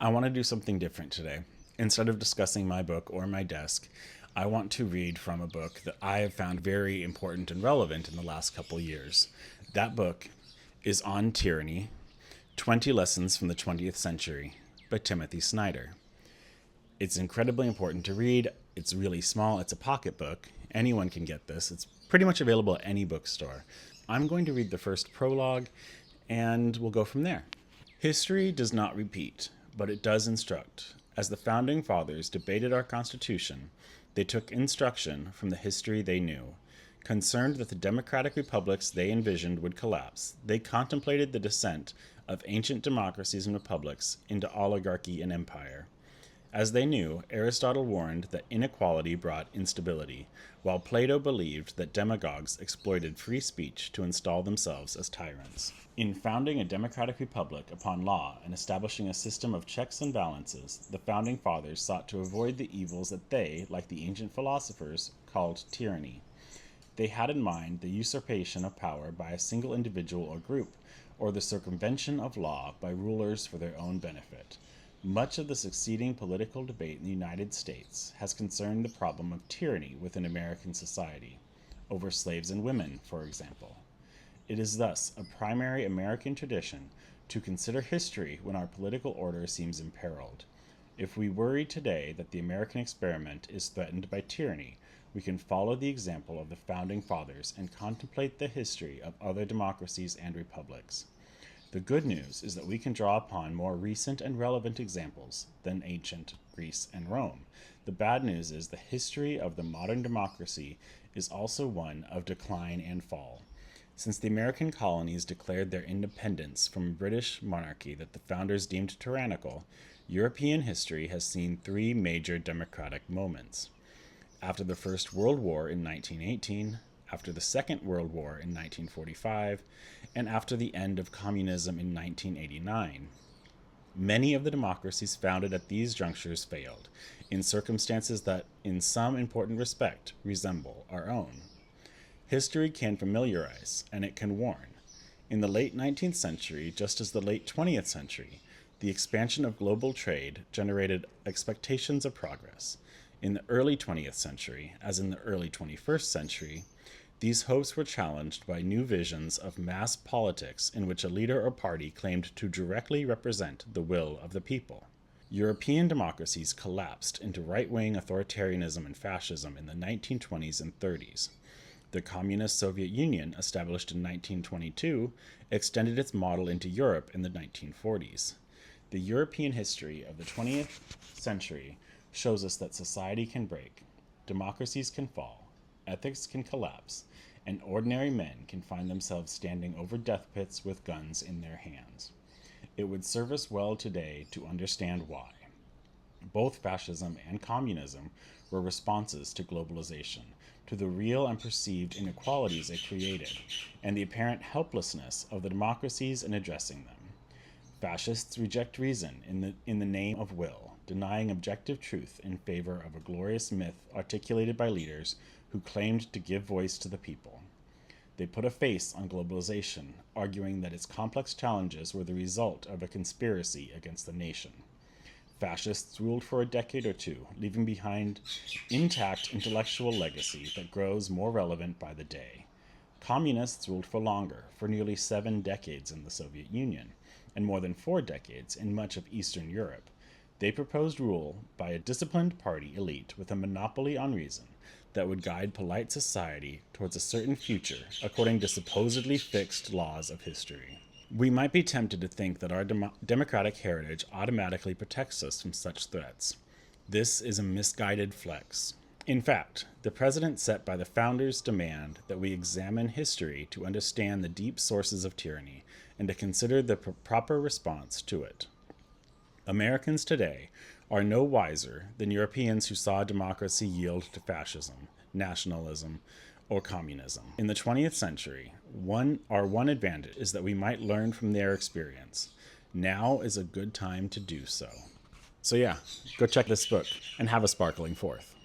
I want to do something different today. Instead of discussing my book or my desk, I want to read from a book that I have found very important and relevant in the last couple years. That book is On Tyranny, 20 Lessons from the 20th Century by Timothy Snyder. It's incredibly important to read. It's really small. It's a pocketbook. Anyone can get this. It's pretty much available at any bookstore. I'm going to read the first prologue, and we'll go from there. History does not repeat, but it does instruct. As the Founding Fathers debated our Constitution, they took instruction from the history they knew. Concerned that the democratic republics they envisioned would collapse, they contemplated the descent of ancient democracies and republics into oligarchy and empire. As they knew, Aristotle warned that inequality brought instability, while Plato believed that demagogues exploited free speech to install themselves as tyrants. In founding a democratic republic upon law and establishing a system of checks and balances, the Founding Fathers sought to avoid the evils that they, like the ancient philosophers, called tyranny. They had in mind the usurpation of power by a single individual or group, or the circumvention of law by rulers for their own benefit. Much of the succeeding political debate in the United States has concerned the problem of tyranny within American society, over slaves and women, for example. It is thus a primary American tradition to consider history when our political order seems imperiled. If we worry today that the American experiment is threatened by tyranny, we can follow the example of the Founding Fathers and contemplate the history of other democracies and republics. The good news is that we can draw upon more recent and relevant examples than ancient Greece and Rome. The bad news is the history of the modern democracy is also one of decline and fall. Since the American colonies declared their independence from a British monarchy that the founders deemed tyrannical, European history has seen three major democratic moments. After the First World War in 1918, after the Second World War in 1945, and after the end of communism in 1989. Many of the democracies founded at these junctures failed, in circumstances that, in some important respect, resemble our own. History can familiarize, and it can warn. In the late 19th century, just as the late 20th century, the expansion of global trade generated expectations of progress. In the early 20th century, as in the early 21st century, these hopes were challenged by new visions of mass politics in which a leader or party claimed to directly represent the will of the people. European democracies collapsed into right-wing authoritarianism and fascism in the 1920s and 30s. The Communist Soviet Union, established in 1922, extended its model into Europe in the 1940s. The European history of the 20th century shows us that society can break, democracies can fall, ethics can collapse, and ordinary men can find themselves standing over death pits with guns in their hands. It would serve us well today to understand why. Both fascism and communism were responses to globalization, to the real and perceived inequalities it created, and the apparent helplessness of the democracies in addressing them. Fascists reject reason in the name of will, denying objective truth in favor of a glorious myth articulated by leaders who claimed to give voice to the people. They put a face on globalization, arguing that its complex challenges were the result of a conspiracy against the nation. Fascists ruled for a decade or two, leaving behind intact intellectual legacy that grows more relevant by the day. Communists ruled for longer, for nearly 7 decades in the Soviet Union, and more than 4 decades in much of Eastern Europe. They proposed rule by a disciplined party elite with a monopoly on reason that would guide polite society towards a certain future according to supposedly fixed laws of history. We might be tempted to think that our democratic heritage automatically protects us from such threats. This is a misguided flex. In fact, the precedent set by the founders demand that we examine history to understand the deep sources of tyranny and to consider the proper response to it. Americans today are no wiser than Europeans who saw democracy yield to fascism, nationalism, or communism. In the 20th century, our one advantage is that we might learn from their experience. Now is a good time to do so. So yeah, go check this book and have a sparkling fourth.